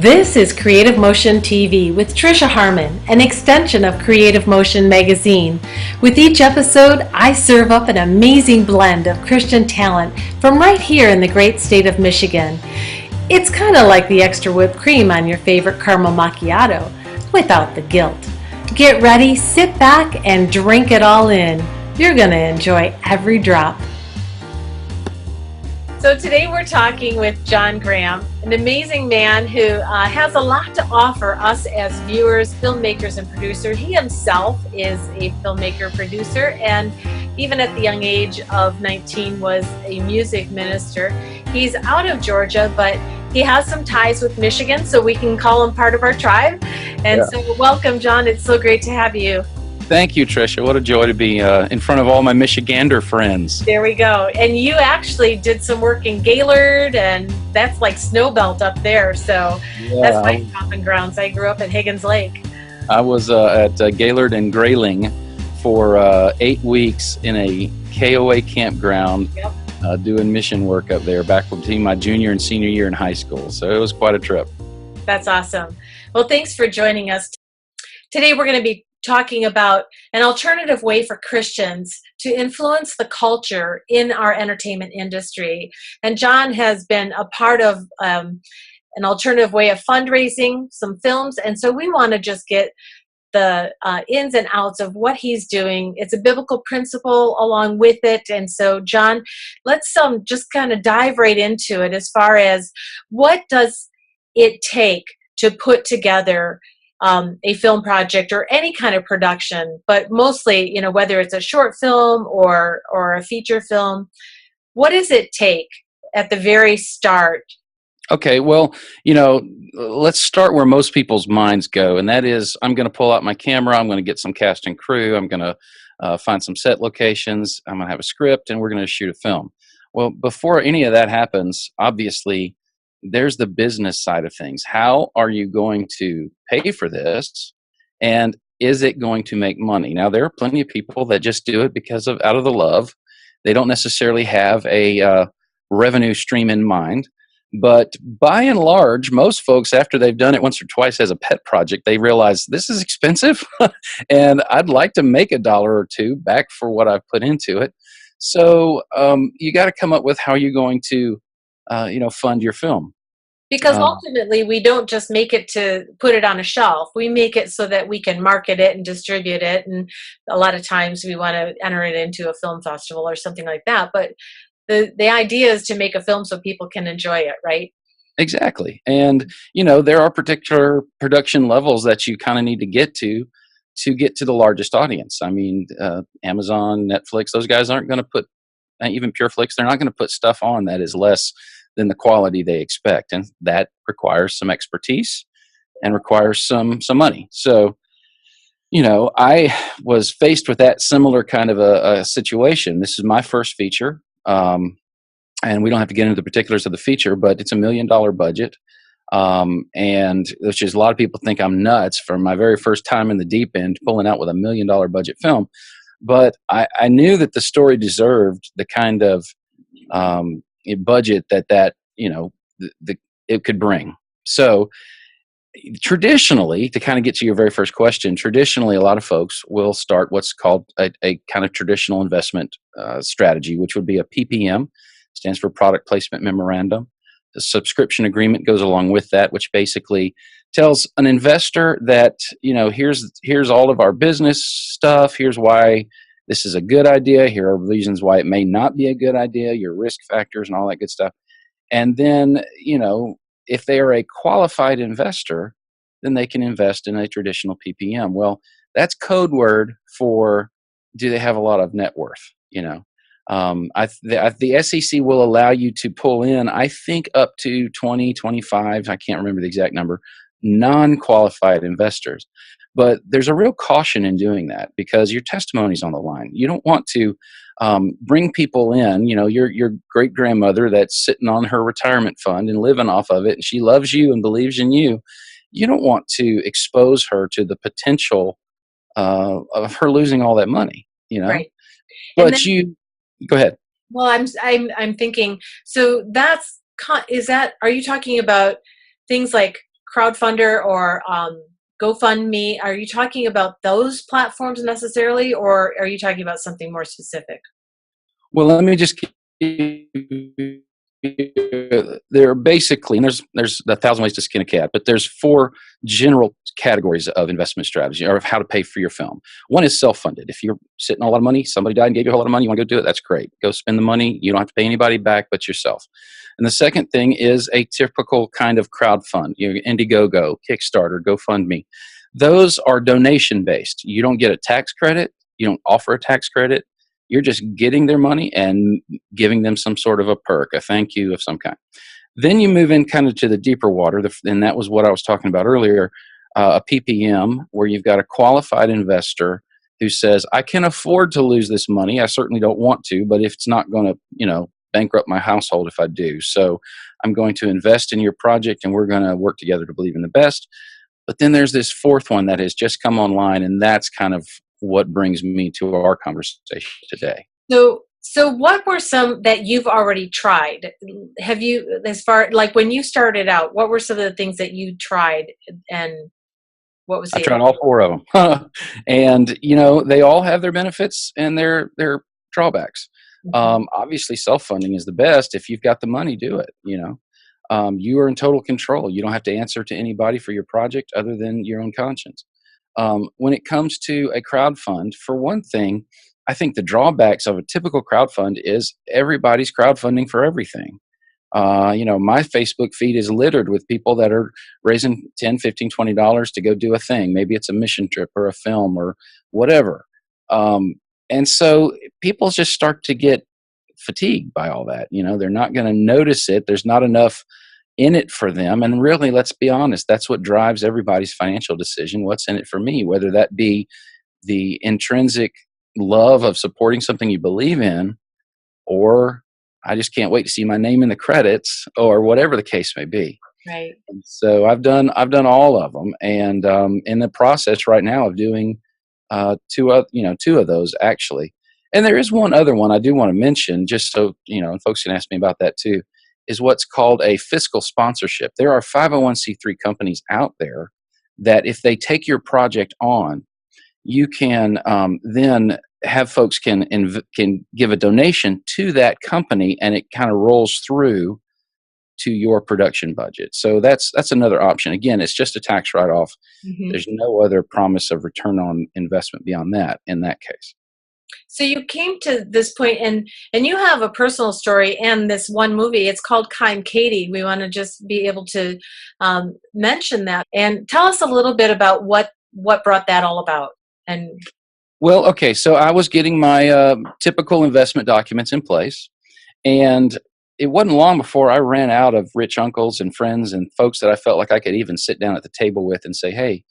This is Creative Motion TV with Trisha Harmon, an extension of Creative Motion magazine. With each episode, I serve up an amazing blend of Christian talent from right here in the great state of Michigan. It's kind of like the extra whipped cream on your favorite caramel macchiato, without the guilt. Get ready, sit back, and drink it all in. You're going to enjoy every drop. So today we're talking with Jon Graham, an amazing man who has a lot to offer us as viewers, filmmakers, and producers. He himself is a filmmaker, producer, and even at the young age of 19 was a music minister. He's out of Georgia, but he has some ties with Michigan, so we can call him part of our tribe. And So welcome, Jon. It's so great to have you. Thank you, Trisha. What a joy to be in front of all my Michigander friends. There we go. And you actually did some work in Gaylord, and that's like Snowbelt up there. So that's my stomping grounds. I grew up at Higgins Lake. I was at Gaylord and Grayling for 8 weeks in a KOA campground doing mission work up there back between my junior and senior year in high school. So it was quite a trip. That's awesome. Well, thanks for joining us. Today we're going to be talking about an alternative way for Christians to influence the culture in our entertainment industry. And Jon has been a part of an alternative way of fundraising some films. And so we want to just get the ins and outs of what he's doing. It's a biblical principle along with it. And so, Jon, let's just kind of dive right into it as far as what does it take to put together a film project or any kind of production, but mostly, whether it's a short film or a feature film, what does it take at the very start? Okay, well, let's start where most people's minds go, and that is I'm going to pull out my camera, I'm going to get some cast and crew, I'm going to find some set locations, I'm going to have a script, and we're going to shoot a film. Well, before any of that happens, obviously, there's the business side of things. How are you going to pay for this? And is it going to make money? Now, there are plenty of people that just do it out of the love. They don't necessarily have a revenue stream in mind. But by and large, most folks, after they've done it once or twice as a pet project, they realize this is expensive and I'd like to make $1 or $2 back for what I've put into it. So you got to come up with how you're going to fund your film. Because ultimately, we don't just make it to put it on a shelf. We make it so that we can market it and distribute it. And a lot of times we want to enter it into a film festival or something like that. But the idea is to make a film so people can enjoy it, right? Exactly. And, there are particular production levels that you kind of need to get to the largest audience. I mean, Amazon, Netflix, those guys aren't going to put, even PureFlix, they're not going to put stuff on that is less than the quality they expect. And that requires some expertise and requires some money. So, I was faced with that similar kind of a situation. This is my first feature. And we don't have to get into the particulars of the feature, but it's $1 million budget. And which is a lot of people think I'm nuts for my very first time in the deep end, pulling out with $1 million budget film. But I knew that the story deserved the kind of budget that it could bring. So traditionally, to kind of get to your very first question, traditionally a lot of folks will start what's called a kind of traditional investment strategy, which would be a PPM, stands for Product Placement Memorandum. The subscription agreement goes along with that, which basically tells an investor that, here's all of our business stuff, here's why this is a good idea, here are reasons why it may not be a good idea, your risk factors and all that good stuff. And then, if they are a qualified investor, then they can invest in a traditional PPM. Well, that's code word for, do they have a lot of net worth? The SEC will allow you to pull in, I think, up to 20, 25, I can't remember the exact number, non-qualified investors. But there's a real caution in doing that because your testimony's on the line. You don't want to bring people in, your great-grandmother that's sitting on her retirement fund and living off of it, and she loves you and believes in you. You don't want to expose her to the potential of her losing all that money, Right. But go ahead. Well, I'm thinking, so are you talking about things like crowdfunder or GoFundMe, are you talking about those platforms necessarily, or are you talking about something more specific? Well, let me just there are basically, and there's a thousand ways to skin a cat, but there's four general categories of investment strategy or of how to pay for your film. One is self-funded. If you're sitting on a lot of money, somebody died and gave you a whole lot of money, you want to go do it, that's great. Go spend the money. You don't have to pay anybody back but yourself. And the second thing is a typical kind of crowdfund, Indiegogo, Kickstarter, GoFundMe. Those are donation based. You don't get a tax credit. You don't offer a tax credit. You're just getting their money and giving them some sort of a perk, a thank you of some kind. Then you move in kind of to the deeper water, and that was what I was talking about earlier, a PPM, where you've got a qualified investor who says, I can afford to lose this money. I certainly don't want to, but if it's not going to, bankrupt my household if I do. So I'm going to invest in your project, and we're going to work together to believe in the best. But then there's this fourth one that has just come online, and that's kind of what brings me to our conversation today. So what were some that you've already tried? Have you, as far like when you started out, what were some of the things that you tried, and what was I tried all four of them, and they all have their benefits and their drawbacks. Mm-hmm. Obviously, self-funding is the best. If you've got the money, do it. You are in total control. You don't have to answer to anybody for your project other than your own conscience. When it comes to a crowdfund, for one thing, I think the drawbacks of a typical crowdfund is everybody's crowdfunding for everything. My Facebook feed is littered with people that are raising $10, $15, $20 to go do a thing. Maybe it's a mission trip or a film or whatever. And so people just start to get fatigued by all that. They're not going to notice it. There's not enough in it for them. And really, let's be honest, that's what drives everybody's financial decision. What's in it for me? Whether that be the intrinsic love of supporting something you believe in, or I just can't wait to see my name in the credits, or whatever the case may be. Right. And so I've done all of them, and in the process right now of doing two of those actually. And there is one other one I do want to mention, just so folks can ask me about that too, is what's called a fiscal sponsorship. There are 501c3 companies out there that if they take your project on, you can then have folks can give a donation to that company, and it kind of rolls through to your production budget. So that's another option. Again, it's just a tax write-off. Mm-hmm. There's no other promise of return on investment beyond that in that case. So you came to this point, and you have a personal story and this one movie. It's called Kind Katie. We want to just be able to mention that and tell us a little bit about what brought that all about. And well, okay, so I was getting my typical investment documents in place, and it wasn't long before I ran out of rich uncles and friends and folks that I felt like I could even sit down at the table with and say, hey,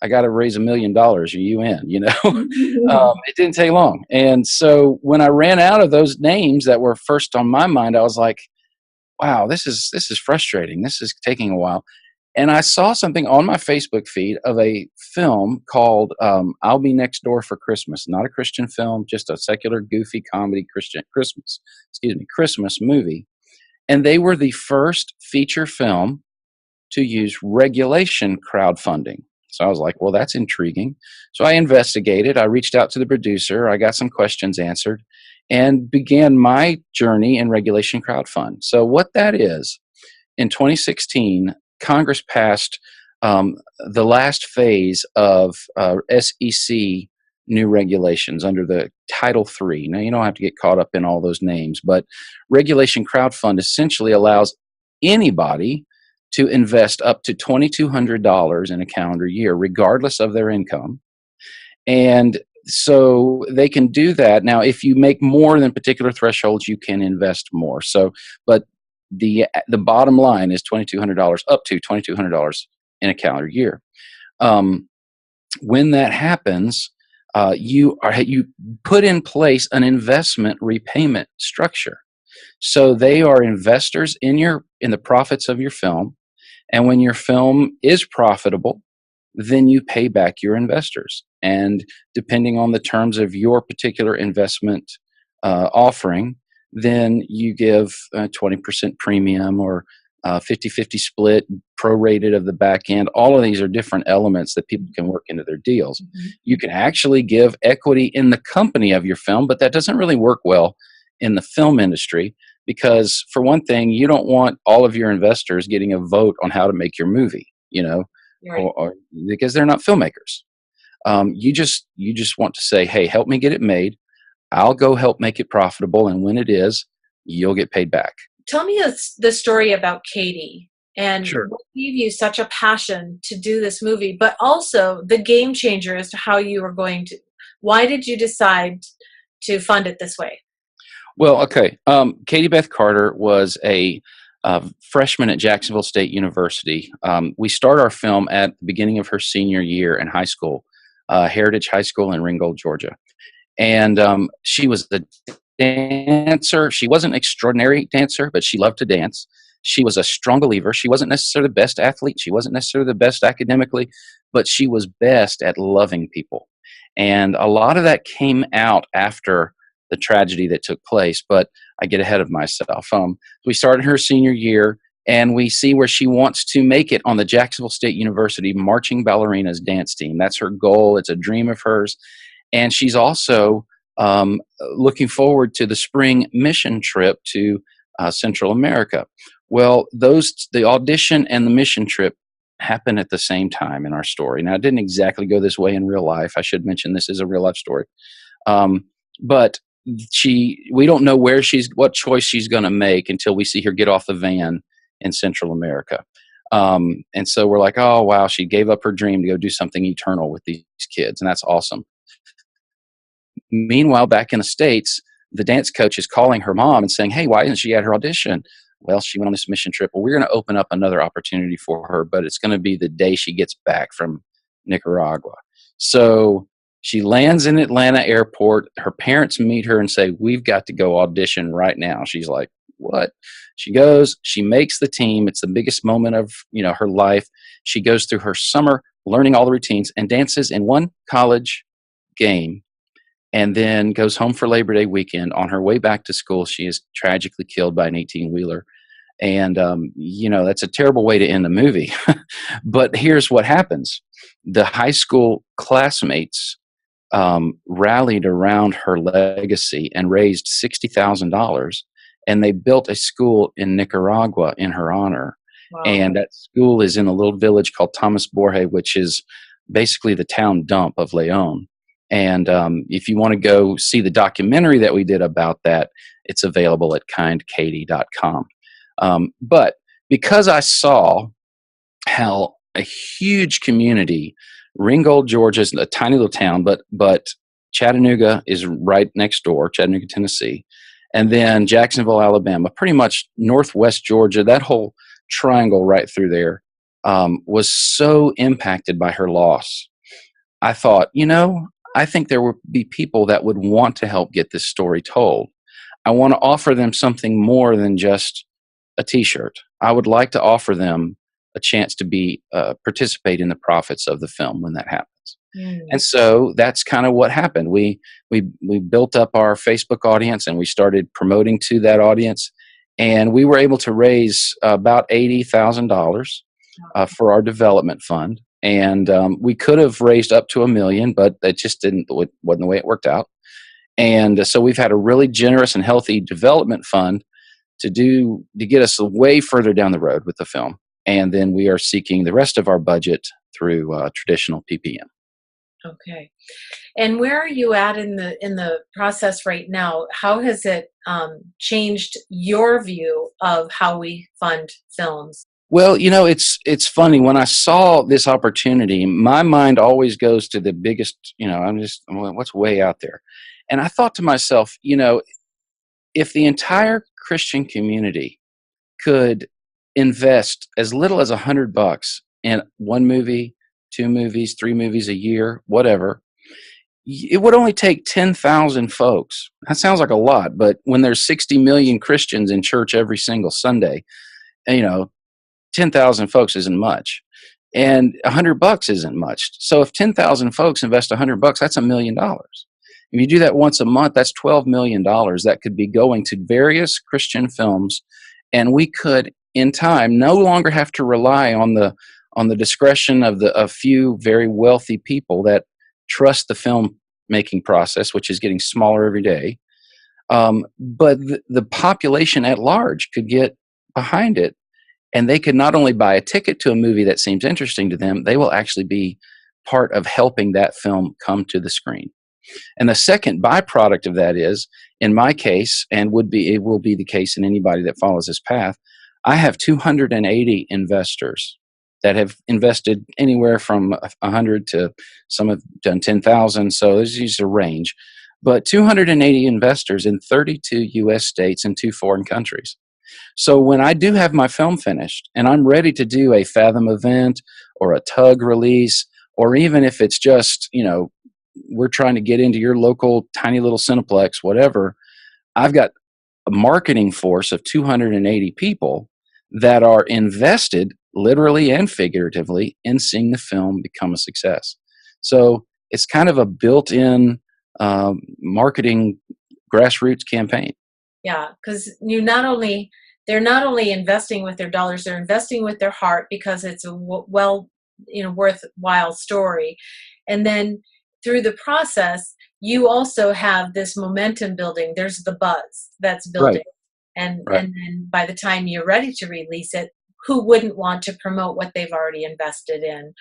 I got to raise $1 million. Are you in? It didn't take long. And so when I ran out of those names that were first on my mind, I was like, wow, this is frustrating. This is taking a while. And I saw something on my Facebook feed of a film called I'll Be Next Door for Christmas. Not a Christian film, just a secular, goofy comedy Christmas movie. And they were the first feature film to use regulation crowdfunding. So I was like, well, that's intriguing. So I investigated. I reached out to the producer. I got some questions answered and began my journey in regulation crowdfund. So what that is, in 2016, Congress passed the last phase of SEC new regulations under the Title III. Now, you don't have to get caught up in all those names, but regulation crowdfund essentially allows anybody to invest up to $2,200 in a calendar year, regardless of their income. And so they can do that. Now, if you make more than particular thresholds, you can invest more. So, but the bottom line is $2,200, up to $2,200 in a calendar year. When that happens, you put in place an investment repayment structure. So they are investors in the profits of your film, and when your film is profitable, then you pay back your investors. And depending on the terms of your particular investment offering, then you give a 20% premium or 50-50 split prorated of the back end. All of these are different elements that people can work into their deals. You can actually give equity in the company of your film, but that doesn't really work well in the film industry because, for one thing, you don't want all of your investors getting a vote on how to make your movie, Right. or because they're not filmmakers. You just want to say, hey, help me get it made. I'll go help make it profitable, and when it is, you'll get paid back. Tell me the story about Katie and Sure. what gave you such a passion to do this movie, but also the game changer as to how you were going to. Why did you decide to fund it this way? Well, okay. Katie Beth Carter was a freshman at Jacksonville State University. We start our film at the beginning of her senior year in high school, Heritage High School in Ringgold, Georgia. And she was a dancer. She wasn't an extraordinary dancer, but she loved to dance. She was a strong believer. She wasn't necessarily the best athlete. She wasn't necessarily the best academically, but she was best at loving people. And a lot of that came out after the tragedy that took place, but I get ahead of myself. We started her senior year, and we see where she wants to make it on the Jacksonville State University Marching Ballerinas dance team. That's her goal. It's a dream of hers. And she's also looking forward to the spring mission trip to Central America. Well, the audition and the mission trip happen at the same time in our story. Now, it didn't exactly go this way in real life. I should mention this is a real life story. But we don't know what choice she's going to make until we see her get off the van in Central America. And so we're like, oh, wow, she gave up her dream to go do something eternal with these kids. And that's awesome. Meanwhile, back in the States, the dance coach is calling her mom and saying, hey, why isn't she at her audition? Well, she went on this mission trip. Well, we're going to open up another opportunity for her, but it's going to be the day she gets back from Nicaragua. So she lands in Atlanta airport. Her parents meet her and say, we've got to go audition right now. She's like, what? She goes, she makes the team. It's the biggest moment of, her life. She goes through her summer learning all the routines and dances in one college game, and then goes home for Labor Day weekend. On her way back to school, she is tragically killed by an 18-wheeler. And, that's a terrible way to end the movie. But here's what happens. The high school classmates rallied around her legacy and raised $60,000. And they built a school in Nicaragua in her honor. Wow. And that school is in a little village called Thomas Borje, which is basically the town dump of Leon. And if you want to go see the documentary that we did about that, it's available at kindkatie.com. But because I saw how a huge community, Ringgold, Georgia is a tiny little town, but Chattanooga is right next door, Chattanooga, Tennessee, and then Jacksonville, Alabama, pretty much northwest Georgia, that whole triangle right through there was so impacted by her loss. I thought, I think there would be people that would want to help get this story told. I want to offer them something more than just a T-shirt. I would like to offer them a chance to participate in the profits of the film when that happens. And so that's kind of what happened. We built up our Facebook audience and we started promoting to that audience, and we were able to raise about $80,000 for our development fund. And we could have raised up to $1 million, but that just wasn't the way it worked out. And so we've had a really generous and healthy development fund to get us way further down the road with the film. And then we are seeking the rest of our budget through traditional PPM. Okay. And where are you at in the process right now? How has it changed your view of how we fund films? Well, it's funny. When I saw this opportunity, my mind always goes to the biggest, what's way out there. And I thought to myself, if the entire Christian community could invest as little as $100 in one movie, 2 movies, 3 movies a year, whatever, it would only take 10,000 folks. That sounds like a lot, but when there's 60 million Christians in church every single Sunday, 10,000 folks isn't much, and $100 isn't much. So if 10,000 folks invest $100, that's $1 million. If you do that once a month, that's $12 million that could be going to various Christian films, and we could in time no longer have to rely on the discretion of a few very wealthy people that trust the film making process, which is getting smaller every day. But the population at large could get behind it, and they could not only buy a ticket to a movie that seems interesting to them, they will actually be part of helping that film come to the screen. And the second byproduct of that is, in my case, and it will be the case in anybody that follows this path, I have 280 investors that have invested anywhere from 100 to some have done 10,000. So there's a range, but 280 investors in 32 U.S. states and 2 foreign countries. So when I do have my film finished and I'm ready to do a Fathom event or a Tug release, or even if it's just, we're trying to get into your local tiny little Cineplex, whatever, I've got a marketing force of 280 people that are invested literally and figuratively in seeing the film become a success. So it's kind of a built-in marketing grassroots campaign. Yeah, because they're not only investing with their dollars, they're investing with their heart, because it's a worthwhile story. And then through the process, you also have this momentum building. There's the buzz that's building. Right. And then by the time you're ready to release it, who wouldn't want to promote what they've already invested in?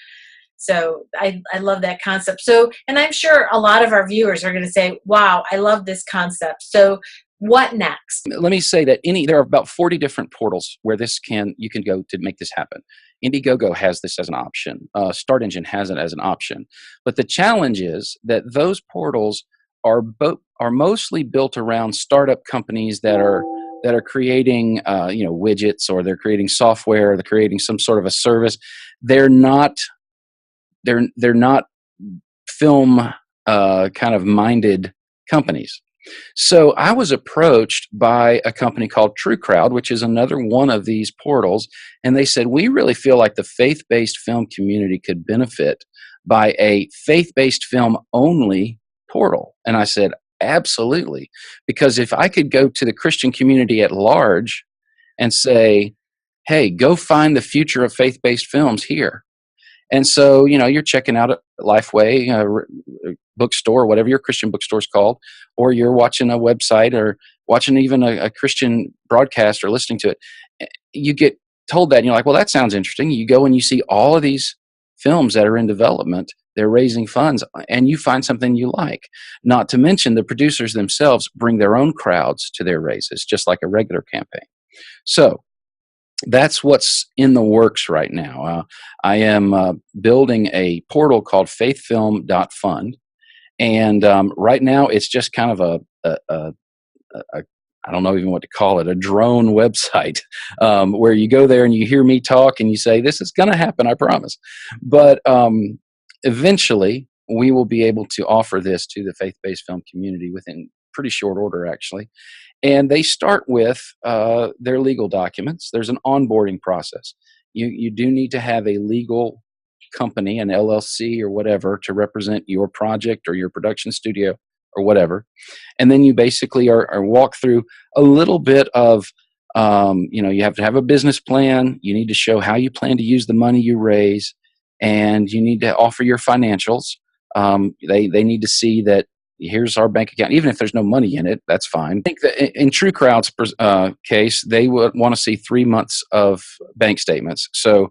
So I love that concept. So, and I'm sure a lot of our viewers are going to say, wow, I love this concept. So what next? Let me say that there are about 40 different portals where you can go to make this happen. Indiegogo has this as an option. Start Engine has it as an option. But the challenge is that those portals are mostly built around startup companies that are creating widgets, or they're creating software, or they're creating some sort of a service. They're not film kind of minded companies. So I was approached by a company called True Crowd, which is another one of these portals, and they said, we really feel like the faith-based film community could benefit by a faith-based film only portal. And I said, absolutely, because if I could go to the Christian community at large and say, hey, go find the future of faith-based films here. And so, you're checking out a Lifeway bookstore, whatever your Christian bookstore is called, or you're watching a website, or watching even a Christian broadcast, or listening to it. You get told that, and you're like, well, that sounds interesting. You go and you see all of these films that are in development. They're raising funds, and you find something you like. Not to mention the producers themselves bring their own crowds to their raises, just like a regular campaign. So that's what's in the works right now. I am building a portal called faithfilm.fund. And right now it's just kind of a I don't know even what to call it, a drone website, where you go there and you hear me talk and you say, this is going to happen, I promise. But eventually we will be able to offer this to the faith-based film community within pretty short order, actually. And they start with their legal documents. There's an onboarding process. You do need to have a legal company, an LLC or whatever, to represent your project or your production studio or whatever. And then you basically are walk through a little bit of, you have to have a business plan. You need to show how you plan to use the money you raise, and you need to offer your financials. They need to see that here's our bank account. Even if there's no money in it, that's fine. I think that in True Crowd's case, they would want to see 3 months of bank statements. So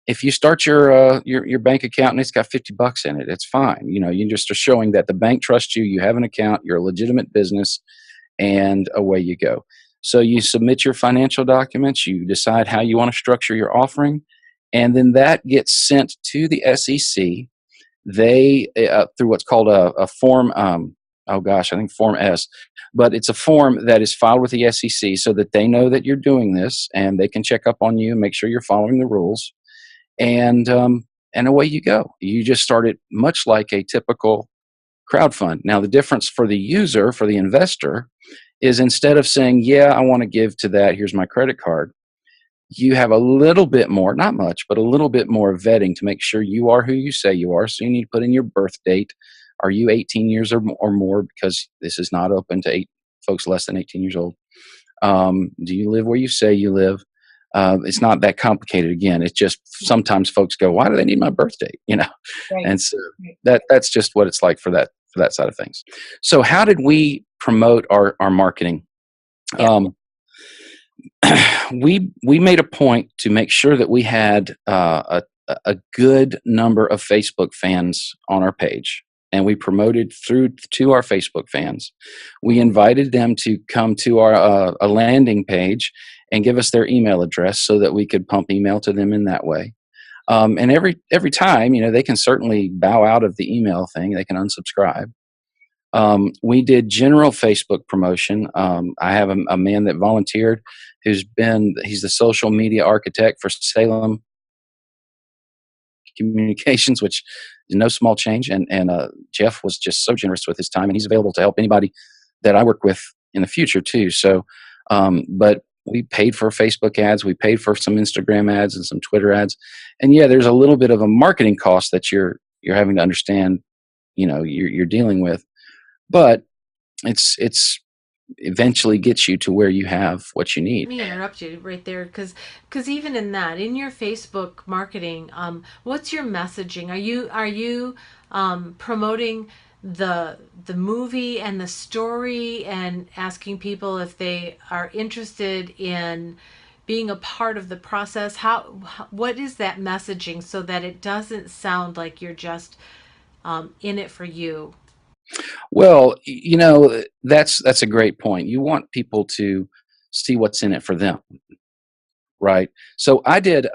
if you start your bank account and it's got $50 in it, it's fine. You just are showing that the bank trusts you. You have an account. You're a legitimate business, and away you go. So you submit your financial documents. You decide how you want to structure your offering, and then that gets sent to the SEC. They through what's called a form. I think Form S, but it's a form that is filed with the SEC so that they know that you're doing this, and they can check up on you and make sure you're following the rules. And away you go. You just start it much like a typical crowdfund. Now, the difference for the user, for the investor, is instead of saying, yeah, I want to give to that, here's my credit card, you have a little bit more, not much, but a little bit more vetting to make sure you are who you say you are. So you need to put in your birth date. Are you 18 years or more? Because this is not open to folks less than 18 years old. Do you live where you say you live? It's not that complicated. Again, it's just sometimes folks go, why do they need my birth date? Right. And so that's just what it's like for that side of things. So how did we promote our marketing? Yeah. We made a point to make sure that we had a good number of Facebook fans on our page, and we promoted through to our Facebook fans. We invited them to come to our a landing page and give us their email address so that we could pump email to them in that way. And every time, they can certainly bow out of the email thing. They can unsubscribe. We did general Facebook promotion. I have a man that volunteered he's the social media architect for Salem Communications, which is no small change. And Jeff was just so generous with his time, and he's available to help anybody that I work with in the future too. So, but we paid for Facebook ads, we paid for some Instagram ads and some Twitter ads, and yeah, there's a little bit of a marketing cost that you're having to understand, you're dealing with, but it's eventually gets you to where you have what you need. Let me interrupt you right there, because even in your Facebook marketing, what's your messaging? Are you promoting the movie and the story, and asking people if they are interested in being a part of the process? What is that messaging, so that it doesn't sound like you're just in it for you? Well, that's a great point. You want people to see what's in it for them, right? So I did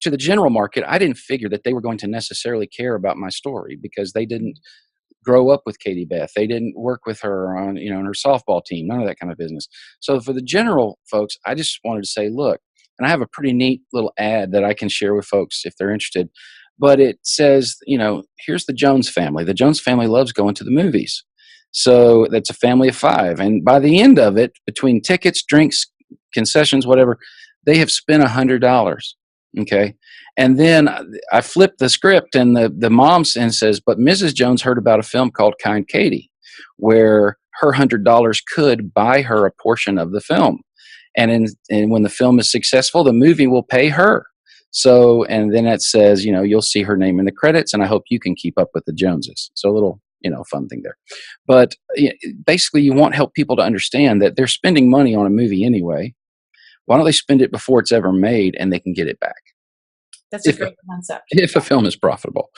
to the general market. I didn't figure that they were going to necessarily care about my story, because they didn't grow up with Katie Beth. They didn't work with her on on her softball team. None of that kind of business. So for the general folks, I just wanted to say, look, and I have a pretty neat little ad that I can share with folks if they're interested. But it says, here's the Jones family. The Jones family loves going to the movies. So that's a family of 5. And by the end of it, between tickets, drinks, concessions, whatever, they have spent $100. Okay. And then I flipped the script, and the mom says, but Mrs. Jones heard about a film called Kind Katie, where her $100 could buy her a portion of the film. And when the film is successful, the movie will pay her. So, and then it says, you'll see her name in the credits, and I hope you can keep up with the Joneses. So a little, fun thing there. But basically, you want help people to understand that they're spending money on a movie anyway. Why don't they spend it before it's ever made, and they can get it back? That's a great concept. If a film is profitable.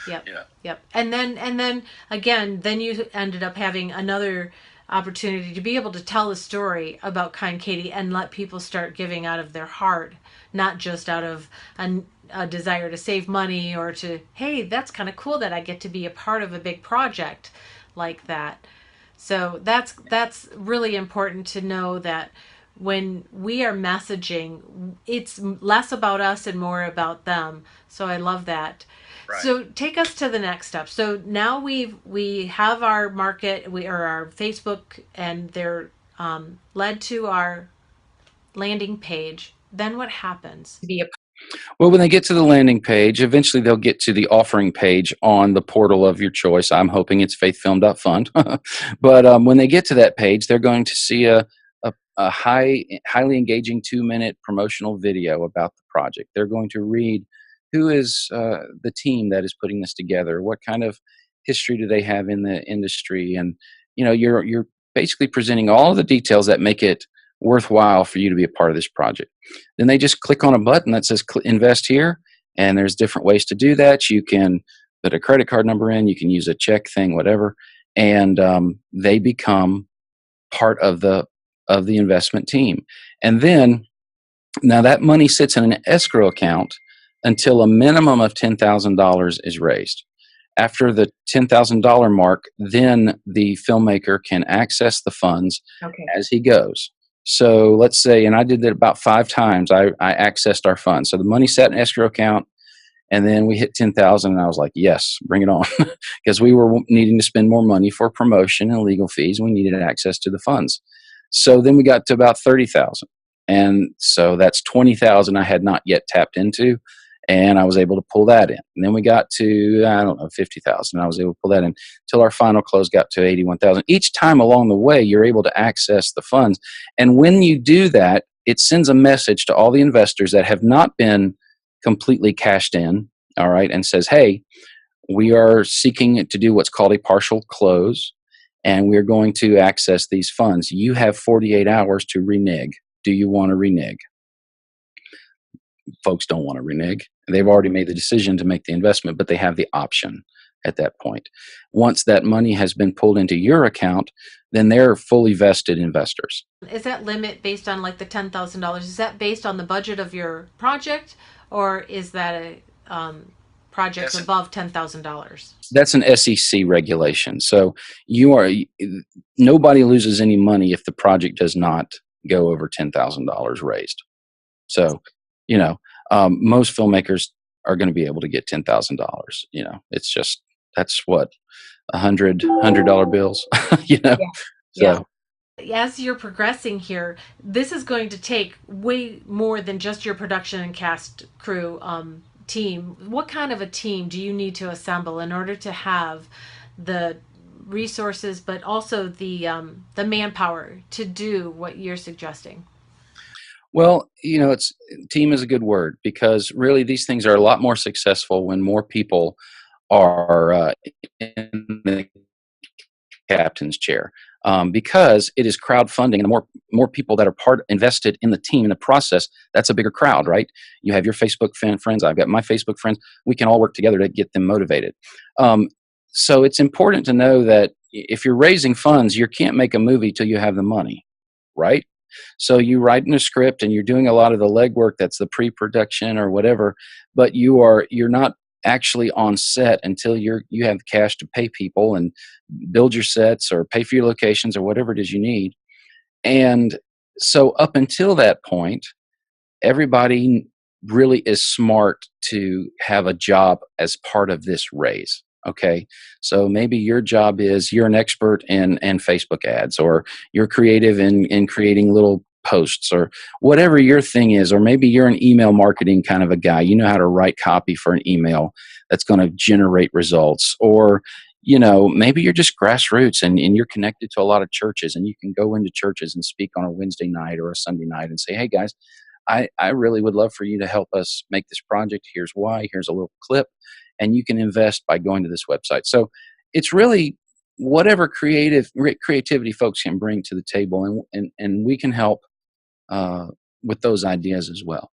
Yep. Yeah. Yep. And then again, you ended up having another opportunity to be able to tell a story about Kind Katie and let people start giving out of their heart, not just out of a desire to save money, or to, hey, that's kind of cool that I get to be a part of a big project like that. So that's really important to know, that when we are messaging, it's less about us and more about them. So I love that. Right. So take us to the next step. So now we have our market, or our Facebook, and they're led to our landing page. Then what happens? Well, when they get to the landing page, eventually they'll get to the offering page on the portal of your choice. I'm hoping it's faithfilm.fund. But when they get to that page, they're going to see a highly engaging 2-minute promotional video about the project. They're going to read who is the team that is putting this together, what kind of history do they have in the industry, and you're basically presenting all of the details that make it worthwhile for you to be a part of this project. Then they just click on a button that says invest here, and there's different ways to do that. You can put a credit card number in, you can use a check thing, whatever, and they become part of the investment team. And then now that money sits in an escrow account until a minimum of $10,000 is raised. After the $10,000 mark, then the filmmaker can access the funds as he goes. So let's say, and I did that about 5 times, I accessed our funds. So the money sat in escrow account, and then we hit 10,000, and I was like, yes, bring it on. Because we were needing to spend more money for promotion and legal fees. We needed access to the funds. So then we got to about 30,000. And so that's 20,000 I had not yet tapped into, and I was able to pull that in. And then we got to, 50,000. I was able to pull that in until our final close got to 81,000. Each time along the way, you're able to access the funds. And when you do that, it sends a message to all the investors that have not been completely cashed in, all right, and says, hey, we are seeking to do what's called a partial close, and we're going to access these funds. You have 48 hours to renege. Do you want to renege? Folks don't want to renege. They've already made the decision to make the investment, but they have the option at that point. Once that money has been pulled into your account, then they're fully vested investors. Is that limit based on like the $10,000? Is that based on the budget of your project, or is that a projects above $10,000? That's an SEC regulation. So nobody loses any money if the project does not go over $10,000 raised. So, most filmmakers are going to be able to get $10,000. It's just, that's what, $100 bills, Yeah. So. As you're progressing here, this is going to take way more than just your production and cast crew team. What kind of a team do you need to assemble in order to have the resources, but also the manpower to do what you're suggesting? Well, team is a good word, because really these things are a lot more successful when more people are in the captain's chair, because it is crowdfunding, and the more people that are invested in the team, in the process, that's a bigger crowd, right? You have your Facebook friends. I've got my Facebook friends. We can all work together to get them motivated. So it's important to know that if you're raising funds, you can't make a movie till you have the money, right? So you write in a script and you're doing a lot of the legwork, that's the pre-production or whatever, but you're not actually on set until you have the cash to pay people and build your sets or pay for your locations or whatever it is you need. And so up until that point, everybody really is smart to have a job as part of this raise. Okay. So maybe your job is you're an expert in Facebook ads, or you're creative in creating little posts, or whatever your thing is, or maybe you're an email marketing kind of a guy. You know how to write copy for an email that's going to generate results, or maybe you're just grassroots and you're connected to a lot of churches, and you can go into churches and speak on a Wednesday night or a Sunday night and say, hey guys, I really would love for you to help us make this project. Here's why. Here's a little clip. And you can invest by going to this website. So it's really whatever creativity folks can bring to the table, and we can help with those ideas as well.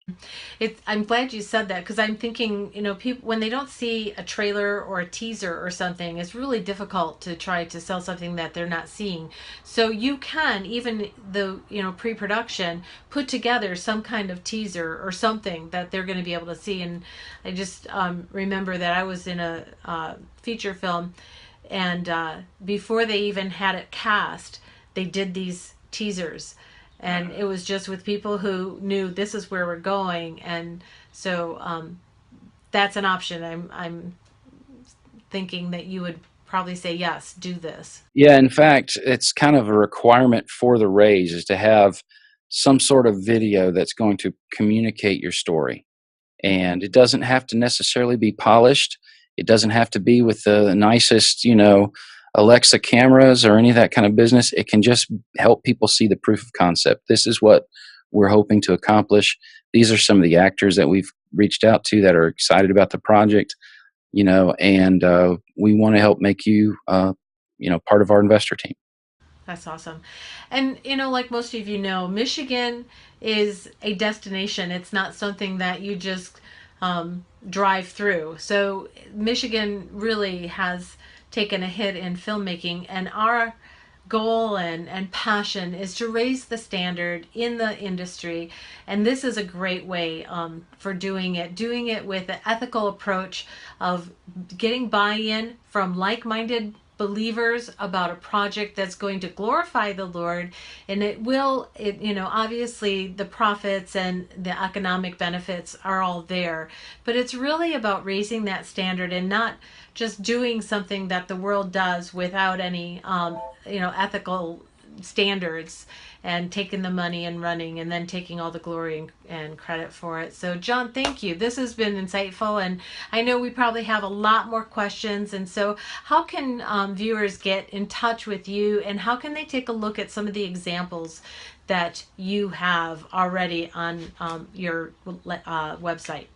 I'm glad you said that, because I'm thinking, people, when they don't see a trailer or a teaser or something, it's really difficult to try to sell something that they're not seeing. So you can, even the pre-production, put together some kind of teaser or something that they're going to be able to see. And I just remember that I was in a feature film, and before they even had it cast, they did these teasers, and it was just with people who knew this is where we're going. And so that's an option. I'm thinking that you would probably say, yes, do this. Yeah, in fact, it's kind of a requirement for the raise, is to have some sort of video that's going to communicate your story. And it doesn't have to necessarily be polished. It doesn't have to be with the nicest, Alexa cameras or any of that kind of business. It can just help people see the proof of concept. This is what we're hoping to accomplish. These are some of the actors that we've reached out to that are excited about the project, and we want to help make you, part of our investor team. That's awesome. And, like most of Michigan is a destination. It's not something that you just drive through. So Michigan really has taken a hit in filmmaking, and our goal and passion is to raise the standard in the industry. And this is a great way for doing it with an ethical approach of getting buy-in from like-minded believers about a project that's going to glorify the Lord. And obviously the profits and the economic benefits are all there, but it's really about raising that standard and not just doing something that the world does without any ethical standards, and taking the money and running, and then taking all the glory and credit for it. So Jon, thank you. This has been insightful, and I know we probably have a lot more questions. And so how can viewers get in touch with you, and how can they take a look at some of the examples that you have already on your website?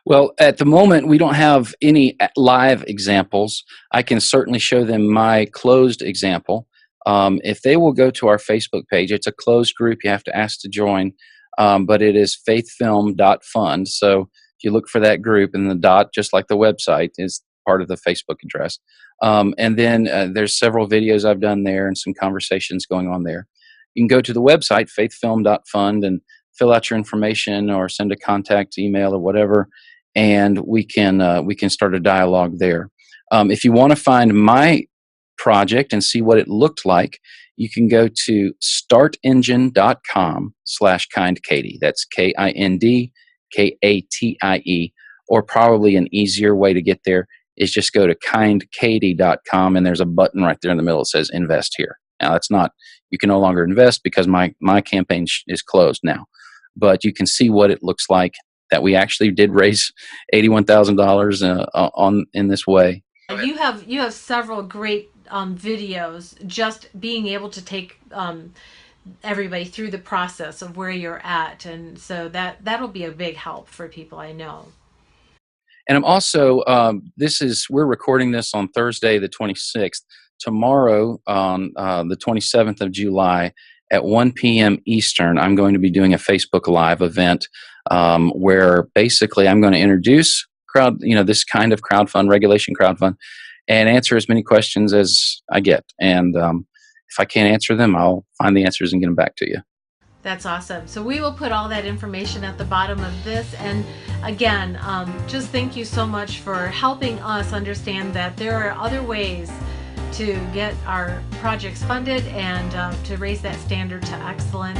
Well, at the moment, we don't have any live examples. I can certainly show them my closed example. If they will go to our Facebook page, it's a closed group. You have to ask to join, but it is faithfilm.fund. So if you look for that group, and the dot, just like the website, is part of the Facebook address. And then there's several videos I've done there and some conversations going on there. You can go to the website, faithfilm.fund, and fill out your information or send a contact email or whatever, and we can start a dialogue there. If you want to find my project and see what it looked like, you can go to startengine.com/kindkatie. That's KINDKATIE. Or probably an easier way to get there is just go to kindkatie.com, and there's a button right there in the middle that says invest here. Now that's not, you can no longer invest because my campaign is closed now, but you can see what it looks like, that we actually did raise $81,000 in this way. You have several great videos, just being able to take everybody through the process of where you're at, and so that'll be a big help for people, I know. And I'm also, we're recording this on Thursday, the 26th. Tomorrow, on the 27th of July at 1 p.m. Eastern, I'm going to be doing a Facebook Live event where basically I'm going to introduce this kind of regulation crowdfund, and answer as many questions as I get. And if I can't answer them, I'll find the answers and get them back to you. That's awesome. So we will put all that information at the bottom of this. And again, just thank you so much for helping us understand that there are other ways to get our projects funded and to raise that standard to excellence.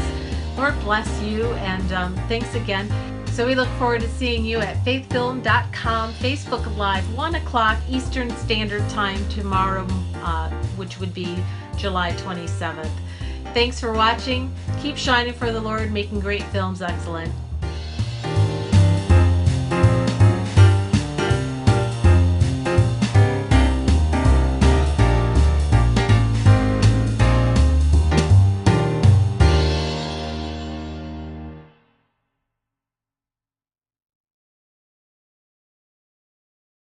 Lord bless you, and thanks again. So we look forward to seeing you at faithfilm.com, Facebook Live, 1 o'clock Eastern Standard Time tomorrow, which would be July 27th. Thanks for watching. Keep shining for the Lord, making great films excellent.